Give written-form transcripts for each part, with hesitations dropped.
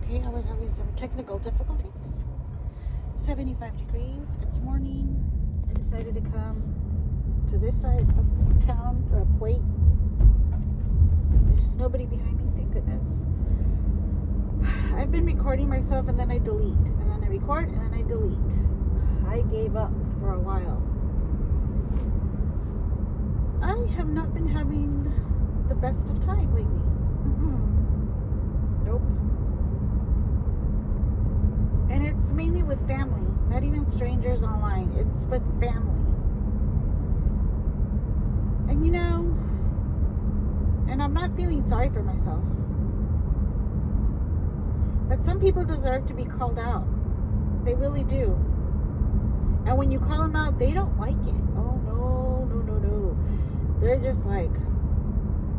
Okay, I was having some technical difficulties. 75 degrees. It's morning. I decided to come to this side of town for a plate. There's nobody behind me, thank goodness. I've been recording myself and then I delete. And then I record and then I delete. I gave up for a while. I have not been having the best of time lately. Nope. And it's mainly with family, not even strangers online. It's with family. And you know, and I'm not feeling sorry for myself, but some people deserve to be called out. They really do. And when you call them out, they don't like it. Oh, no. They're just like,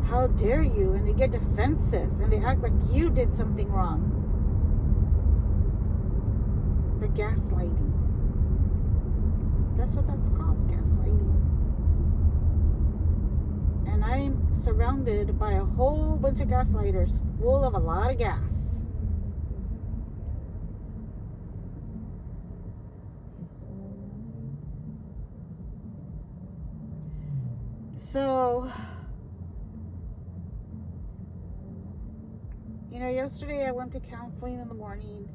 how dare you? And they get defensive and they act like you did something wrong. The gaslighting. That's what that's called, gaslighting. And I'm surrounded by a whole bunch of gaslighters full of a lot of gas. So, you know, yesterday I went to counseling in the morning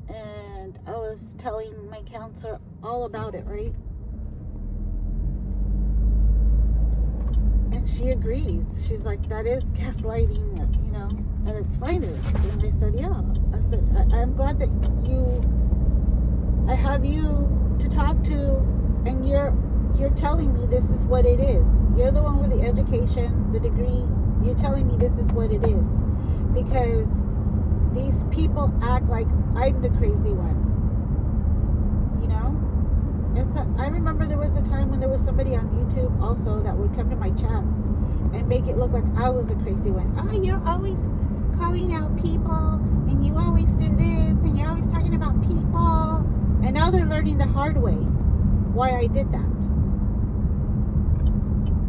and I was telling my counselor all about it, right? And she agrees. She's like, that is gaslighting, you know, and it's finest. And I said, yeah. I said, I'm glad that I have you to talk to, and you're telling me this is what it is. You're the one with the education, the degree. You're telling me this is what it is. Because these people act like I'm the crazy one. You know? And so I remember there was a time when there was somebody on YouTube also that would come to my chats and make it look like I was a crazy one. Oh, you're always calling out people and you always do this and you're always talking about people. And now they're learning the hard way why I did that.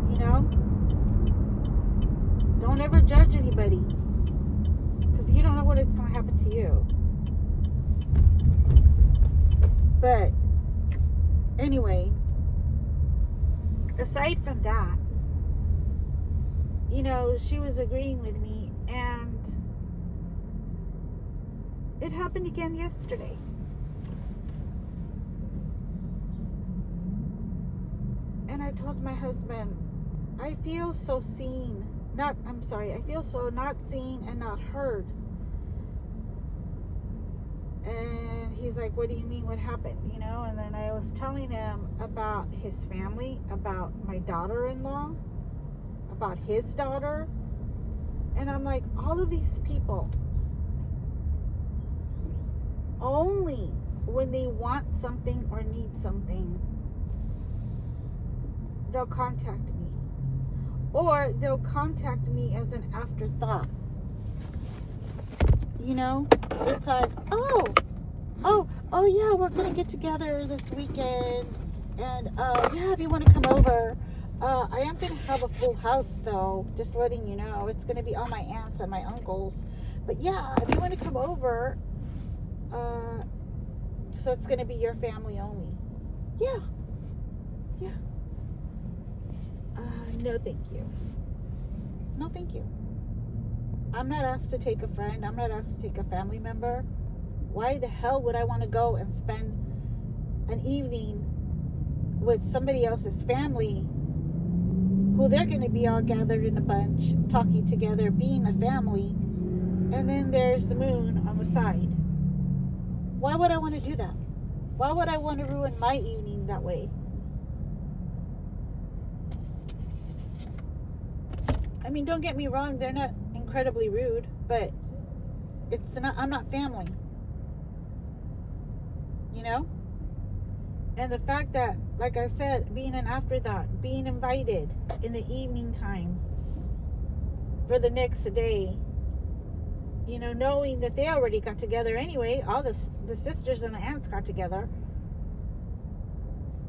You know? Don't ever judge anybody, because you don't know what it's going to happen to you. But anyway, aside from that, you know, she was agreeing with me, and it happened again yesterday. And I told my husband, I feel so seen. I feel so not seen and not heard. And he's like, what do you mean? What happened? You know, and then I was telling him about his family, about my daughter-in-law, about his daughter. And I'm like, all of these people, only when they want something or need something, they'll contact me. Or they'll contact me as an afterthought. You know? It's like, oh yeah, we're going to get together this weekend. And, yeah, if you want to come over. I am going to have a full house, though. Just letting you know. It's going to be all my aunts and my uncles. But, yeah, if you want to come over, so it's going to be your family only. Yeah. No, thank you. No, thank you. I'm not asked to take a friend. I'm not asked to take a family member. Why the hell would I want to go and spend an evening with somebody else's family who they're going to be all gathered in a bunch, talking together, being a family, and then there's the moon on the side? Why would I want to do that? Why would I want to ruin my evening that way? I mean, don't get me wrong, they're not incredibly rude, but I'm not family. You know? And the fact that, like I said, being an afterthought, being invited in the evening time for the next day, you know, knowing that they already got together anyway, all the sisters and the aunts got together.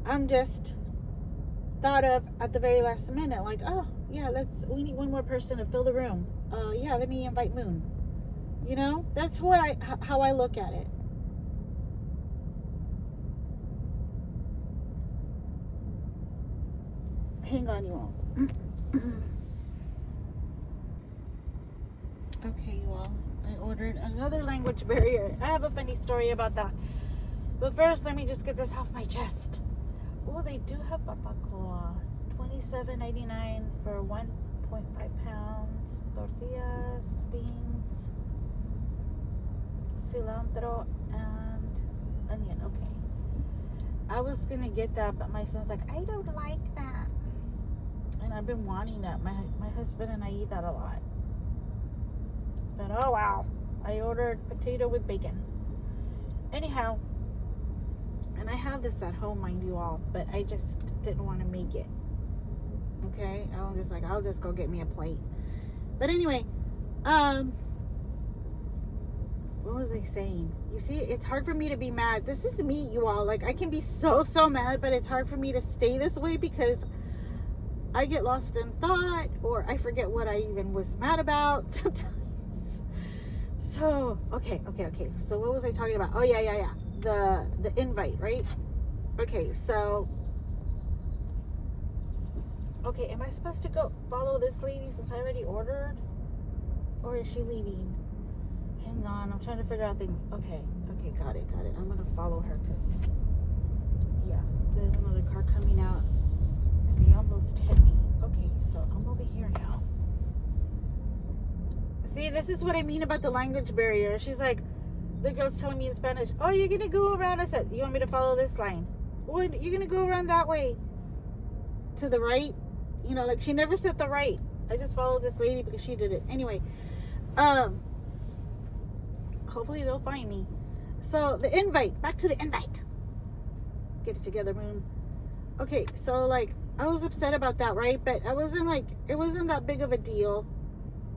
I'm just thought of at the very last minute, like, oh yeah, we need one more person to fill the room. Yeah, let me invite Moon. You know, that's how I look at it. Hang on, you all. Okay, you all. I ordered another language barrier. I have a funny story about that. But first, let me just get this off my chest. Oh, they do have barbacoa. $27.99 for 1.5 pounds. Tortillas, beans, cilantro, and onion. Okay. I was going to get that, but my son's like, I don't like that. And I've been wanting that. My husband and I eat that a lot. But oh wow. I ordered potato with bacon. Anyhow. And I have this at home, mind you all, but I just didn't want to make it. Okay? I'll just go get me a plate. But anyway, what was I saying? You see, it's hard for me to be mad. This is me, you all. Like, I can be so mad, but it's hard for me to stay this way because I get lost in thought, or I forget what I even was mad about sometimes. So, okay. So what was I talking about? Oh, yeah. The invite, right? Okay, so okay, am I supposed to go follow this lady since I already ordered? Or is she leaving? Hang on, I'm trying to figure out things. Okay, got it. I'm gonna follow her because yeah, there's another car coming out and they almost hit me. Okay, so I'm over here now. See, this is what I mean about the language barrier. She's like, the girl's telling me in Spanish, oh, you're going to go around. I said, you want me to follow this line? Well, you're going to go around that way. To the right. You know, like she never said the right. I just followed this lady because she did it. Anyway, hopefully they'll find me. So the invite, back to the invite. Get it together, Moon. Okay, so like, I was upset about that, right? But I wasn't like, it wasn't that big of a deal.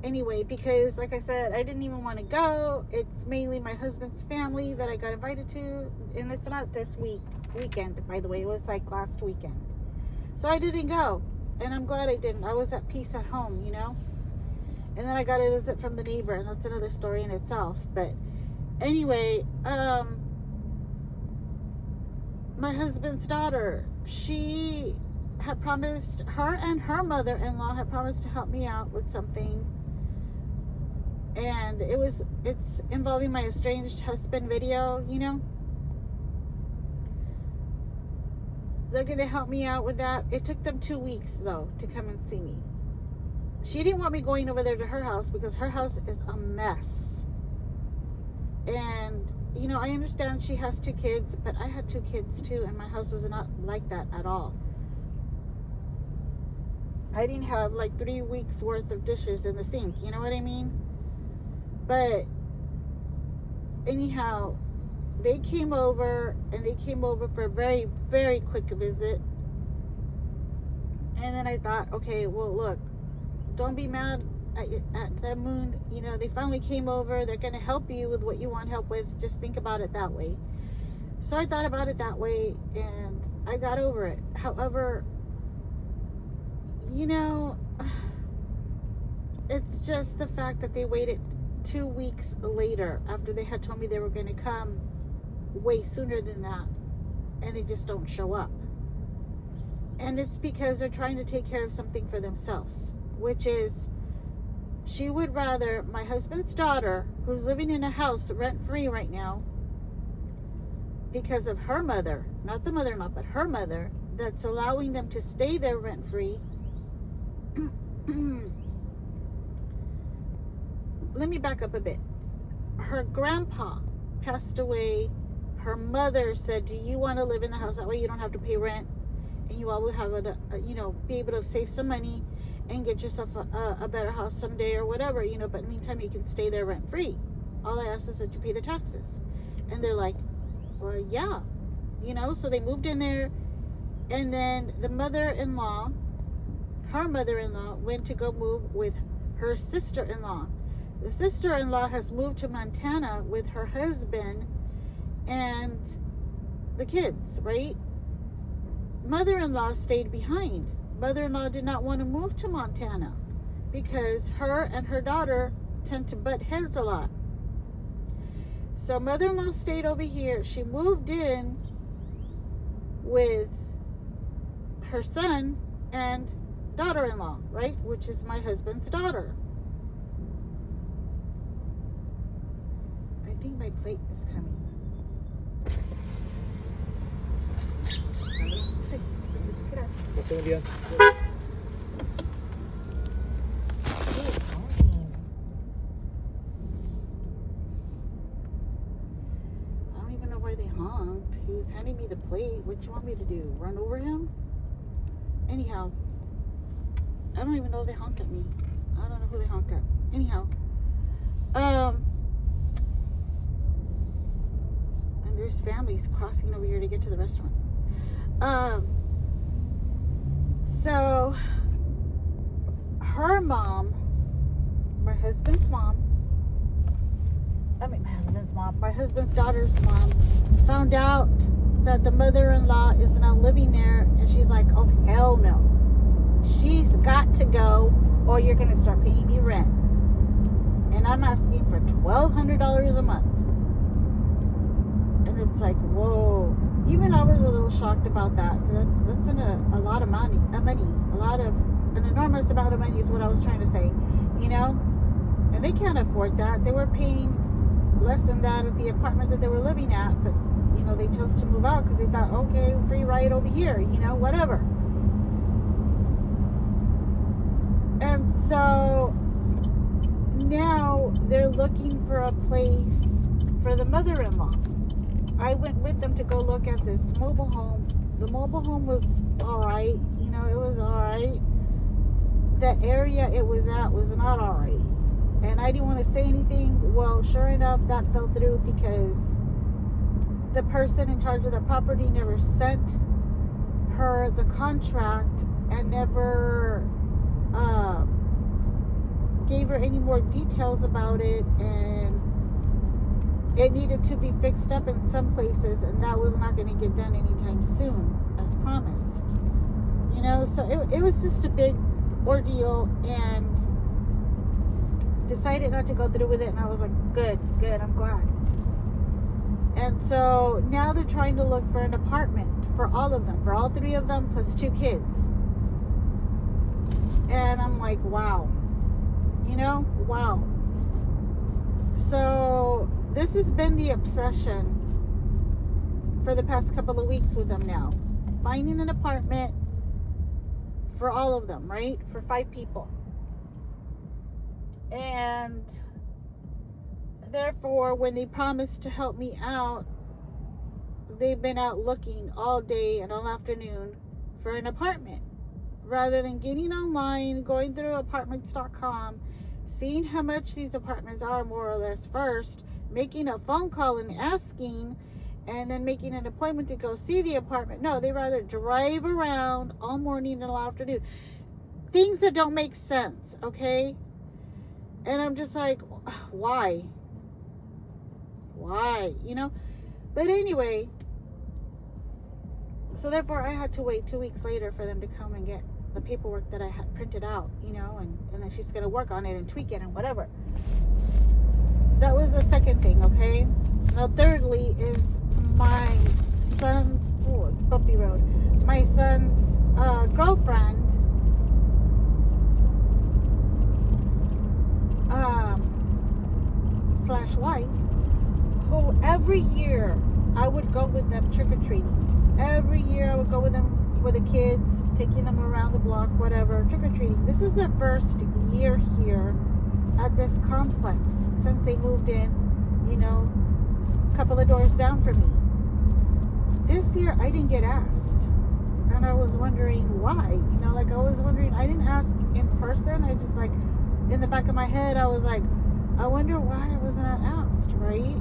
Anyway, because like I said, I didn't even want to go. It's mainly my husband's family that I got invited to, and it's not this weekend, by the way. It was like last weekend, so I didn't go, and I'm glad I didn't. I was at peace at home, you know. And then I got a visit from the neighbor, and that's another story in itself. But anyway, my husband's daughter, she had promised, her and her mother-in-law had promised to help me out with something. And it's involving my estranged husband video, you know. They're going to help me out with that. It took them 2 weeks, though, to come and see me. She didn't want me going over there to her house because her house is a mess. And, you know, I understand she has 2 kids, but I had 2 kids, too, and my house was not like that at all. I didn't have, like, 3 weeks worth of dishes in the sink, you know what I mean? But anyhow, they came over, and they came over for a very, very quick visit. And then I thought, okay, well, look, don't be mad at the Moon. You know, they finally came over. They're going to help you with what you want help with. Just think about it that way. So I thought about it that way, and I got over it. However, you know, it's just the fact that they waited 2 weeks later after they had told me they were going to come way sooner than that, and they just don't show up. And it's because they're trying to take care of something for themselves, which is she would rather my husband's daughter, who's living in a house rent-free right now because of her mother, not the mother-in-law, but her mother, that's allowing them to stay there rent-free. Let me back up a bit. Her grandpa passed away. Her mother said, do you want to live in the house? That way you don't have to pay rent, and you all will have you know, be able to save some money and get yourself a better house someday or whatever, you know, but in the meantime you can stay there rent free. All I ask is that you pay the taxes. And they're like, well, yeah, you know. So they moved in there, and then the mother-in-law, her mother-in-law, went to go move with her sister-in-law. The sister-in-law has moved to Montana with her husband and the kids, right? Mother-in-law stayed behind. Mother-in-law did not want to move to Montana because her and her daughter tend to butt heads a lot. So mother-in-law stayed over here. She moved in with her son and daughter-in-law, right? Which is my husband's daughter. I think my plate is coming. Pasó un día. I don't even know why they honked. He was handing me the plate. What do you want me to do? Run over him? Anyhow, I don't even know if they honked at me. I don't know who they honked at. Anyhow, and there's families crossing over here to get to the restaurant. So her mom, my husband's daughter's mom, found out that the mother-in-law is now living there, and she's like, oh hell no, she's got to go or you're gonna start paying me rent, and I'm asking for $1,200 a month. And it's like, whoa. Even I was a little shocked about that. That's a lot of money, an enormous amount of money is what I was trying to say, you know. And they can't afford that. They were paying less than that at the apartment that they were living at, but you know, they chose to move out because they thought, okay, free ride over here, you know, whatever. And so now they're looking for a place for the mother-in-law. I went with them to go look at this mobile home. The mobile home was alright, you know, it was alright. The area it was at was not alright. And I didn't want to say anything. Well, sure enough, that fell through because the person in charge of the property never sent her the contract and never gave her any more details about it, and it needed to be fixed up in some places, and that was not going to get done anytime soon, as promised. You know, so it was just a big ordeal, and decided not to go through with it, and I was like, good, I'm glad. And so now they're trying to look for an apartment for all of them, for all three of them, plus 2 kids. And I'm like, wow. You know, wow. So this has been the obsession for the past couple of weeks with them now. Finding an apartment for all of them, right? For 5 people. And therefore, when they promised to help me out, they've been out looking all day and all afternoon for an apartment. Rather than getting online, going through apartments.com, seeing how much these apartments are more or less first, making a phone call and asking, and then making an appointment to go see the apartment. No, they rather drive around all morning and all afternoon. Things that don't make sense, okay? And I'm just like, why? Why? You know? But anyway, so therefore I had to wait 2 weeks later for them to come and get the paperwork that I had printed out, you know, and then she's going to work on it and tweak it and whatever. That was the second thing, okay? Now, thirdly is my son's, bumpy road, my son's girlfriend, slash wife, who every year I would go with them trick-or-treating. Every year I would go with them, with the kids, taking them around the block, whatever, trick-or-treating. This is their first year here at this complex since they moved in, you know, a couple of doors down from me. This year I didn't get asked, and I was wondering why. You know, like I was wondering, I didn't ask in person. I just, like, in the back of my head, I was like, I wonder why I was not asked, right?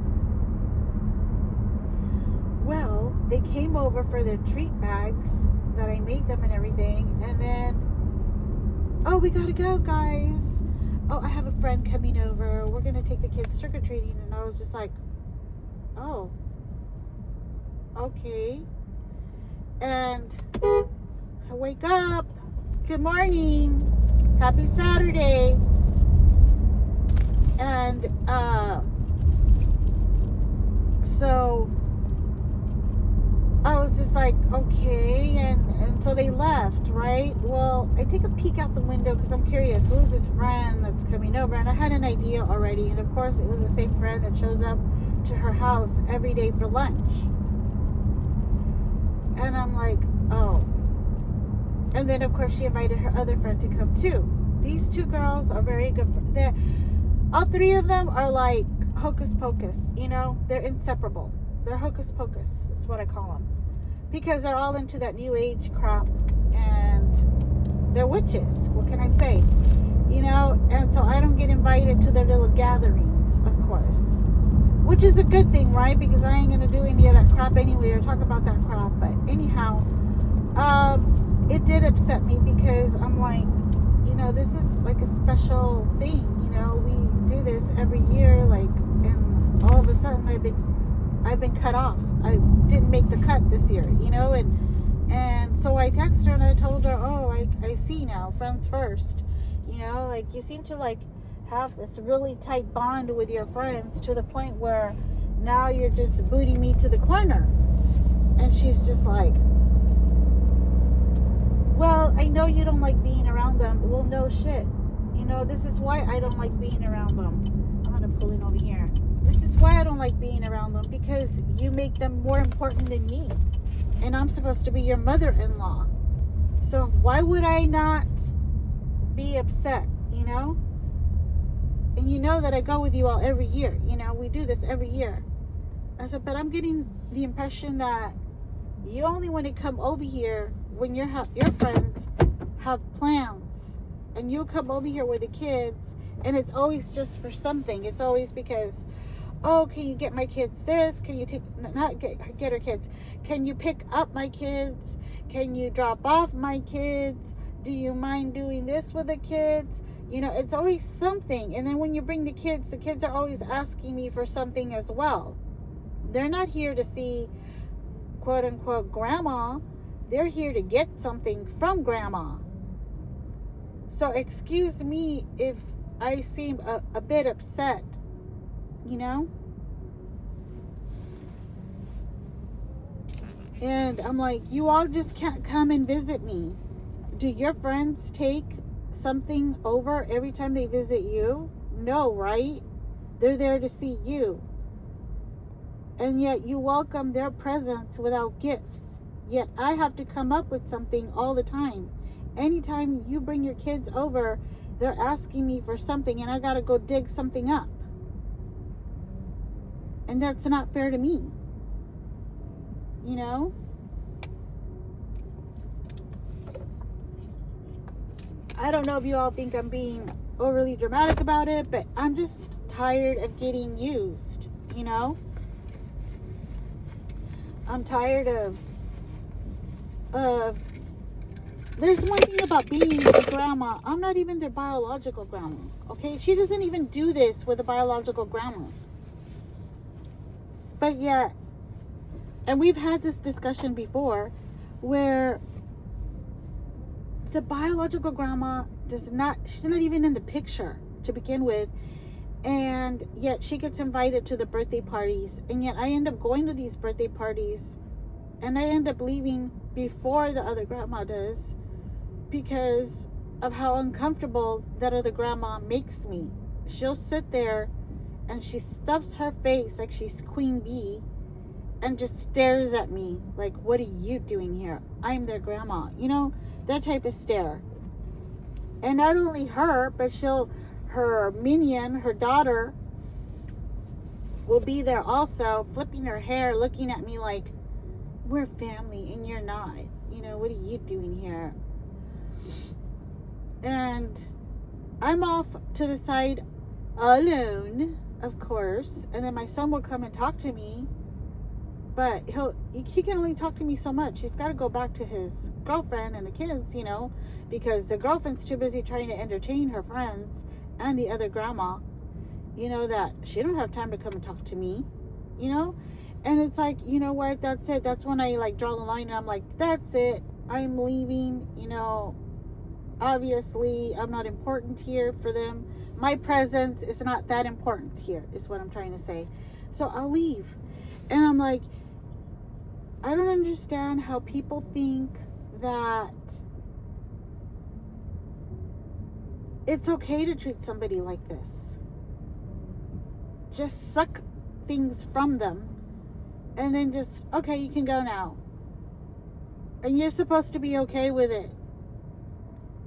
Well, they came over for their treat bags that I made them and everything, and then, oh, we gotta go, guys. Oh, I have a friend coming over. We're gonna take the kids trick-or-treating. And I was just like, oh, okay. And I wake up. Good morning. Happy Saturday. And so I was just like, okay, and so they left, right? Well, I take a peek out the window because I'm curious, who's this friend that's coming over? And I had an idea already, and of course it was the same friend that shows up to her house every day for lunch. And I'm like, oh. And then of course she invited her other friend to come too. These two girls are very good. All three of them are like hocus pocus, you know? They're inseparable. They're hocus pocus, that's what I call them. Because they're all into that new age crap, and they're witches. What can I say? You know, and so I don't get invited to their little gatherings, of course. Which is a good thing, right? Because I ain't going to do any of that crap anyway, or talk about that crap. But anyhow, it did upset me because I'm like, you know, this is like a special thing. You know, we do this every year, like, and all of a sudden I've been cut off. I didn't make the cut this year, you know, and so I texted her and I told her, oh, I see now, friends first, you know, like you seem to like have this really tight bond with your friends to the point where now you're just booting me to the corner. And she's just like, well, I know you don't like being around them. Well, no shit, you know, this is why I don't like being around them. I'm gonna pull in over here. This is why I don't like being around them, because you make them more important than me. And I'm supposed to be your mother-in-law. So why would I not be upset, you know? And you know that I go with you all every year. You know, we do this every year. I said, but I'm getting the impression that you only want to come over here when your friends have plans. And you'll come over here with the kids, and it's always just for something. It's always because, oh, can you get my kids this? Can you not get her kids? Can you pick up my kids? Can you drop off my kids? Do you mind doing this with the kids? You know, it's always something. And then when you bring the kids are always asking me for something as well. They're not here to see, quote unquote, grandma. They're here to get something from grandma. So excuse me if I seem a bit upset, you know? And I'm like, you all just can't come and visit me. Do your friends take something over every time they visit you? No, right? They're there to see you. And yet you welcome their presence without gifts. Yet I have to come up with something all the time. Anytime you bring your kids over, they're asking me for something, and I gotta go dig something up. And that's not fair to me. You know? I don't know if you all think I'm being overly dramatic about it, but I'm just tired of getting used, you know? I'm tired of there's one thing about being a grandma. I'm not even their biological grandma, okay? She doesn't even do this with a biological grandma. But yet, and we've had this discussion before, where the biological grandma she's not even in the picture to begin with, and yet she gets invited to the birthday parties, and yet I end up going to these birthday parties, and I end up leaving before the other grandma does, because of how uncomfortable that other grandma makes me. She'll sit there and she stuffs her face like she's Queen Bee and just stares at me like, what are you doing here? I'm their grandma. You know, that type of stare. And not only her, but her minion, her daughter, will be there also, flipping her hair, looking at me like, we're family and you're not. You know, what are you doing here? And I'm off to the side alone, of course, and then my son will come and talk to me, but he can only talk to me so much. He's got to go back to his girlfriend and the kids, you know, because the girlfriend's too busy trying to entertain her friends and the other grandma, you know, that she don't have time to come and talk to me, you know. And it's like, you know what, that's it. That's when I like draw the line, and I'm like, that's it, I'm leaving. You know, obviously I'm not important here for them. My presence is not that important here, is what I'm trying to say. So I'll leave. And I'm like, I don't understand how people think that it's okay to treat somebody like this. Just suck things from them and then just, okay, you can go now. And you're supposed to be okay with it.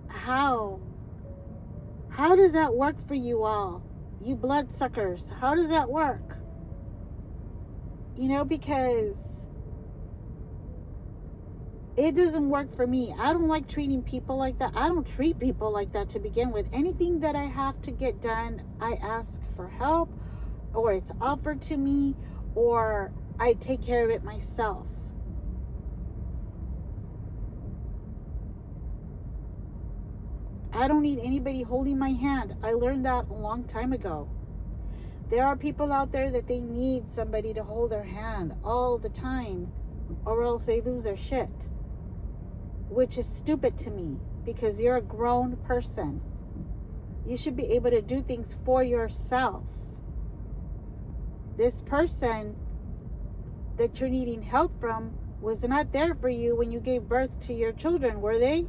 How? How does that work for you all? You bloodsuckers. How does that work? You know, because it doesn't work for me. I don't like treating people like that. I don't treat people like that to begin with. Anything that I have to get done, I ask for help, or it's offered to me, or I take care of it myself. I don't need anybody holding my hand. I learned that a long time ago. There are people out there that they need somebody to hold their hand all the time, or else they lose their shit. Which is stupid to me, because you're a grown person. You should be able to do things for yourself. This person that you're needing help from was not there for you when you gave birth to your children, were they?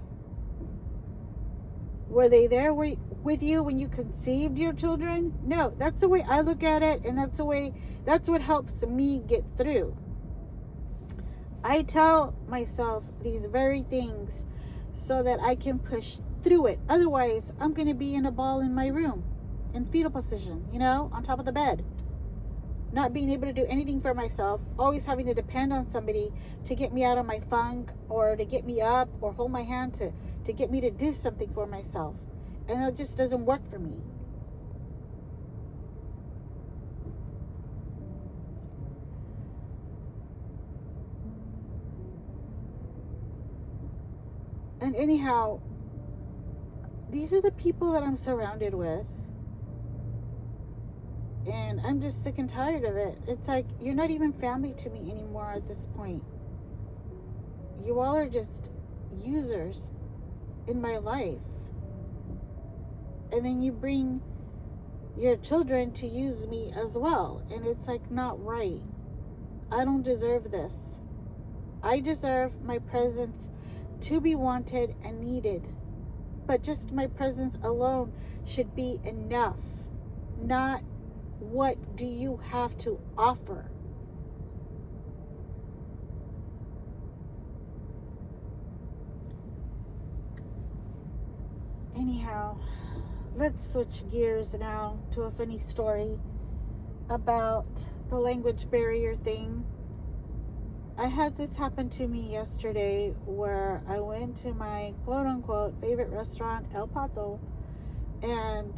Were they there with you when you conceived your children? No, that's the way I look at it, and that's what helps me get through. I tell myself these very things so that I can push through it. Otherwise, I'm going to be in a ball in my room, in fetal position, on top of the bed. Not being able to do anything for myself, always having to depend on somebody to get me out of my funk, or to get me up, or hold my hand to get me to do something for myself. And it just doesn't work for me. And anyhow, these are the people that I'm surrounded with. And I'm just sick and tired of it. It's like, you're not even family to me anymore at this point. You all are just users in my life. And then you bring your children to use me as well. And it's like, not right. I don't deserve this. I deserve my presence to be wanted and needed. But just my presence alone should be enough. Not what do you have to offer. Anyhow, let's switch gears now to a funny story about the language barrier thing. I had this happen to me yesterday, where I went to my quote-unquote favorite restaurant, El Pato, and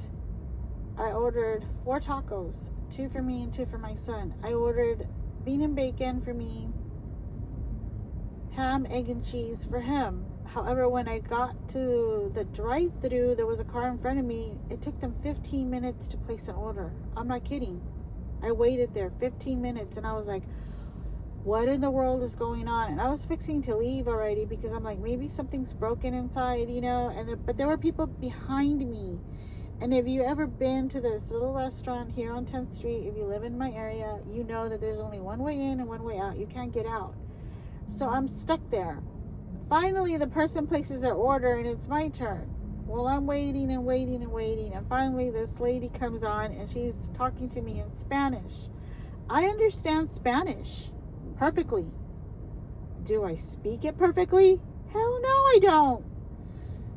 I ordered 4 tacos, 2 for me and 2 for my son. I ordered bean and bacon for me, ham, egg, and cheese for him. However, when I got to the drive-thru, there was a car in front of me. It took them 15 minutes to place an order. I'm not kidding. I waited there 15 minutes, and I was like, what in the world is going on? And I was fixing to leave already, because I'm like, maybe something's broken inside, but there were people behind me. And if you ever been to this little restaurant here on 10th Street, if you live in my area, you know that there's only one way in and one way out. You can't get out. So I'm stuck there. Finally, the person places their order, and it's my turn. Well, I'm waiting and waiting and waiting. And finally, this lady comes on, and she's talking to me in Spanish. I understand Spanish perfectly. Do I speak it perfectly? Hell no, I don't.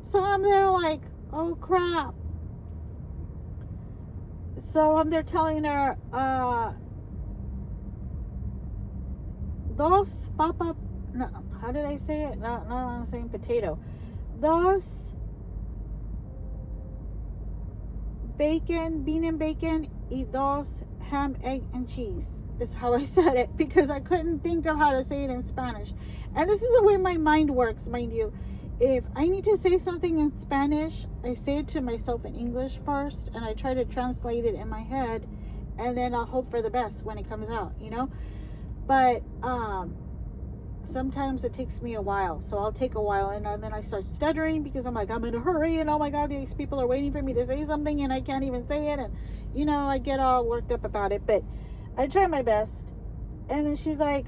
So I'm there like, oh crap. So I'm there telling her, dos papa, no, how did I say it? No, I'm saying potato. Dos bacon, bean and bacon, y dos ham, egg, and cheese. Is how I said it, because I couldn't think of how to say it in Spanish. And this is the way my mind works, mind you. If I need to say something in Spanish, I say it to myself in English first, and I try to translate it in my head, and then I'll hope for the best when it comes out, But sometimes it takes me a while, so I'll take a while, and then I start stuttering, because I'm like, I'm in a hurry, and oh my god, these people are waiting for me to say something, and I can't even say it, and I get all worked up about it. But I try my best. And then she's like,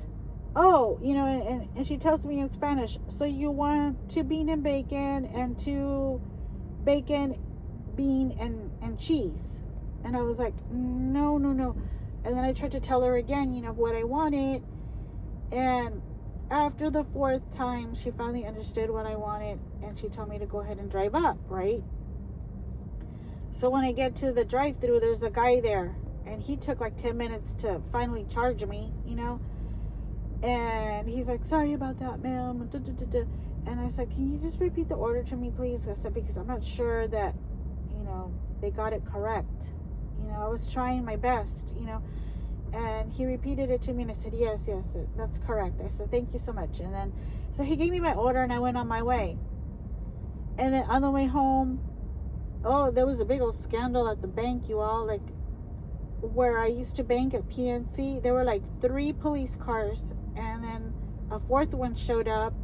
oh, and she tells me in Spanish, so you want 2 bean and bacon and 2 bacon, bean, and cheese. And I was like, no. And then I tried to tell her again, what I wanted. And after the 4th time, she finally understood what I wanted, and she told me to go ahead and drive up, right? So when I get to the drive-thru, there's a guy there, and he took like 10 minutes to finally charge me, and he's like, sorry about that, ma'am. And I said, can you just repeat the order to me, please? I said, because I'm not sure that, they got it correct. I was trying my best, and he repeated it to me, and I said, yes, that's correct. I said, thank you so much. And then, so he gave me my order, and I went on my way. And then on the way home, there was a big old scandal at the bank, you all, like, where I used to bank at PNC. There were like 3 police cars, and then a 4th one showed up,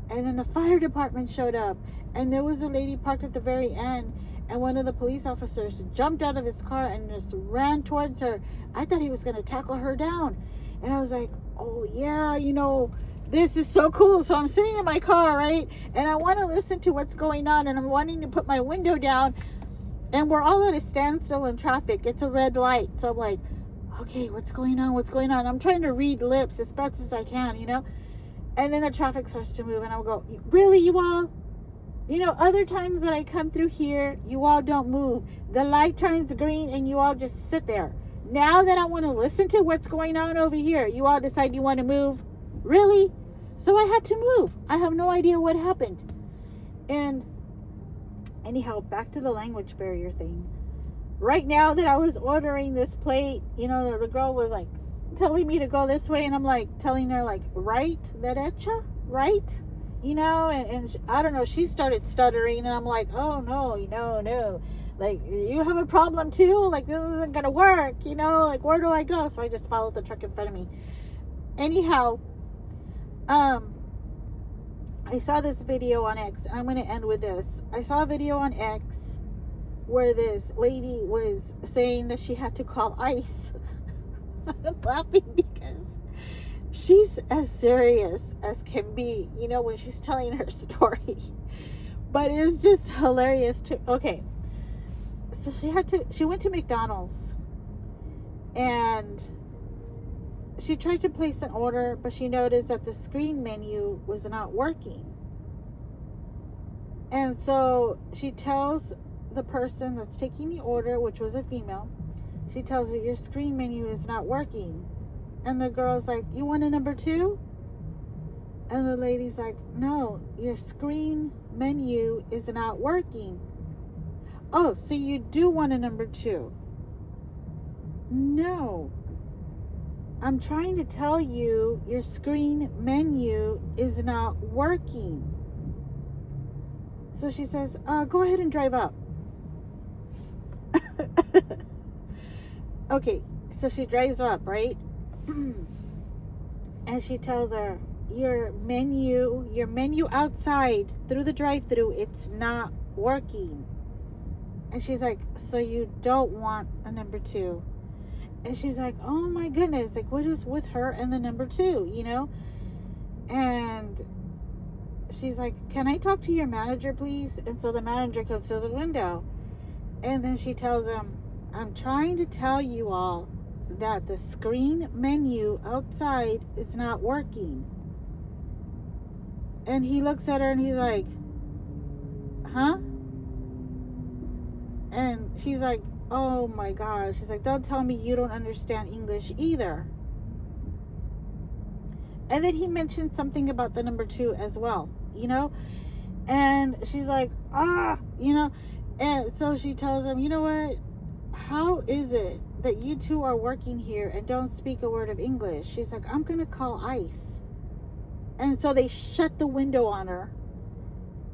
and then the fire department showed up, and there was a lady parked at the very end, and one of the police officers jumped out of his car and just ran towards her. I thought he was going to tackle her down, and I was like, oh yeah, this is so cool. So I'm sitting in my car, right, and I want to listen to what's going on, and I'm wanting to put my window down, and we're all at a standstill in traffic. It's a red light. So I'm like, okay, what's going on? I'm trying to read lips as best as I can, And then the traffic starts to move, and I'll go, really, you all? Other times that I come through here, you all don't move. The light turns green, and you all just sit there. Now that I want to listen to what's going on over here, you all decide you want to move? Really? So I had to move. I have no idea what happened. And anyhow, back to the language barrier thing. Right now that I was ordering this plate, the girl was like telling me to go this way, and I'm like telling her like, right, derecha, right, and I don't know, she started stuttering, and I'm like, oh no, like, you have a problem too, like, this isn't gonna work, like, where do I go? So I just followed the truck in front of me. Anyhow, I saw this video on X, and I'm going to end with this. I saw a video on X where this lady was saying that she had to call ICE. I'm laughing because she's as serious as can be, when she's telling her story. But it's just hilarious too. Okay. So she went to McDonald's, and she tried to place an order, but she noticed that the screen menu was not working. And so she tells the person that's taking the order, which was a female, she tells her, your screen menu is not working. And the girl's like, you want a number 2? And the lady's like, no, your screen menu is not working. Oh, so you do want a number 2? No. I'm trying to tell you, your screen menu is not working. So she says, go ahead and drive up. Okay, so she drives up, right? And she tells her, your menu outside through the drive-thru, it's not working. And she's like, so you don't want a number 2? And she's like, oh my goodness, like, what is with her and the number 2, And she's like, can I talk to your manager, please? And so the manager comes to the window, and then she tells him, I'm trying to tell you all that the screen menu outside is not working. And he looks at her and he's like, huh? And she's like, oh my gosh. She's like, don't tell me you don't understand English either. And then he mentioned something about the number 2 as well, and she's like, and so she tells him, you know what, how is it that you two are working here and don't speak a word of English? She's like, I'm gonna call ICE. And so they shut the window on her,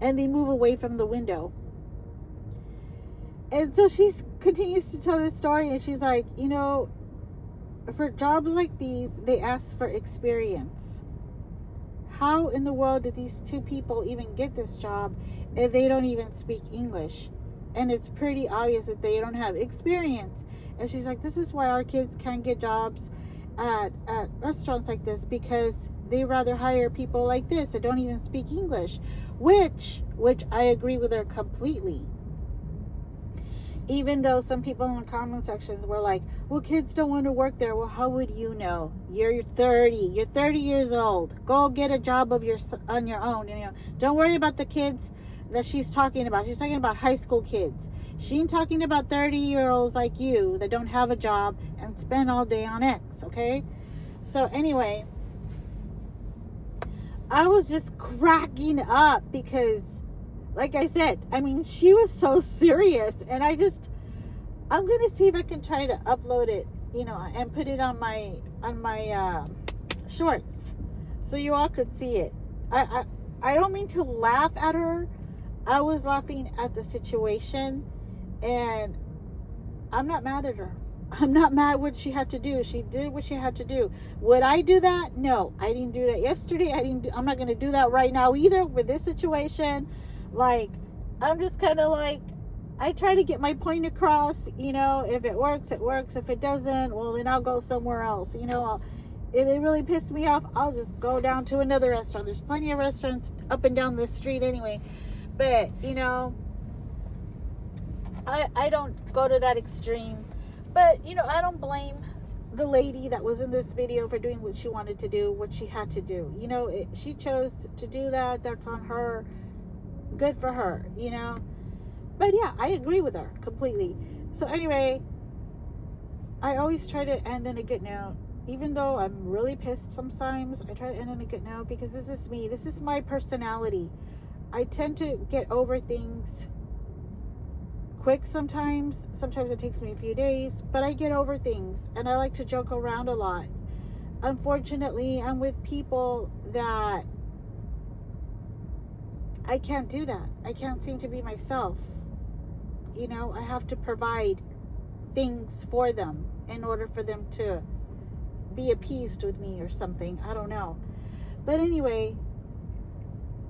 and they move away from the window. And so she continues to tell this story, and she's like, for jobs like these, they ask for experience. How in the world did these 2 people even get this job if they don't even speak English? And it's pretty obvious that they don't have experience. And she's like, this is why our kids can't get jobs, at restaurants like this because they rather hire people like this that don't even speak English, which I agree with her completely. Even though some people in the comment sections were like, well, kids don't want to work there. Well, how would you know? You're 30 years old. Go get a job on your own. Don't worry about the kids that she's talking about. She's talking about high school kids. She ain't talking about 30-year-olds like you that don't have a job and spend all day on X, okay? So anyway, I was just cracking up because, like I said, I mean, she was so serious, and I'm going to see if I can try to upload it, and put it on my shorts so you all could see it. I don't mean to laugh at her. I was laughing at the situation, and I'm not mad at her. I'm not mad what she had to do. She did what she had to do. Would I do that? No, I didn't do that yesterday. I'm not going to do that right now either with this situation. Like, I'm just kind of like, I try to get my point across, if it works, it works. If it doesn't, well, then I'll go somewhere else. If it really pissed me off, I'll just go down to another restaurant. There's plenty of restaurants up and down the street anyway. But, I don't go to that extreme. But, I don't blame the lady that was in this video for doing what she wanted to do, what she had to do. She chose to do that. That's on her. Good for her, But yeah, I agree with her completely. So anyway, I always try to end on a good note. Even though I'm really pissed sometimes, I try to end on a good note because this is me. This is my personality. I tend to get over things quick sometimes. Sometimes it takes me a few days, but I get over things, and I like to joke around a lot. Unfortunately, I'm with people that I can't do that. I can't seem to be myself. I have to provide things for them in order for them to be appeased with me or something. I don't know. But anyway,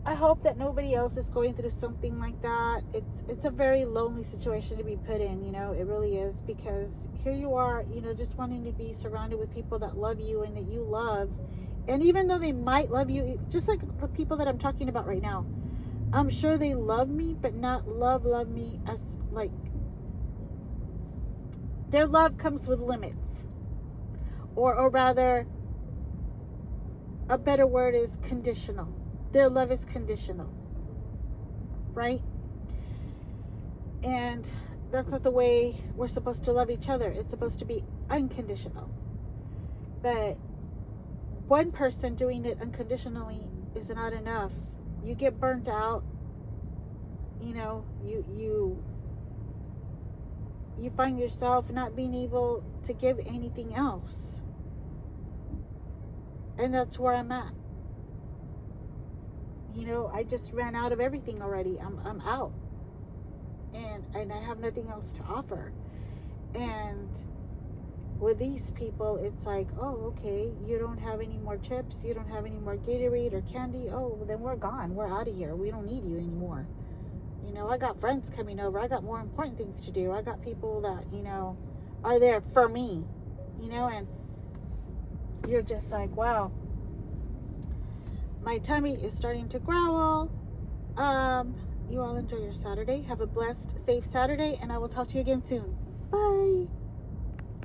I hope that nobody else is going through something like that. It's a very lonely situation to be put in, it really is, because here you are, just wanting to be surrounded with people that love you and that you love. And even though they might love you, just like the people that I'm talking about right now, I'm sure they love me, but not love me as, like, their love comes with limits. Or rather, a better word is conditional. Their love is conditional, right? And that's not the way we're supposed to love each other. It's supposed to be unconditional. But one person doing it unconditionally is not enough. You get burnt out. You find yourself not being able to give anything else. And that's where I'm at. I just ran out of everything already. I'm out. And I have nothing else to offer. And with these people, it's like, oh, okay, you don't have any more chips, you don't have any more Gatorade or candy. Oh, then we're gone. We're out of here. We don't need you anymore. I got friends coming over. I got more important things to do. I got people that, are there for me, and you're just like, wow. My tummy is starting to growl. You all enjoy your Saturday. Have a blessed, safe Saturday, and I will talk to you again soon. Bye.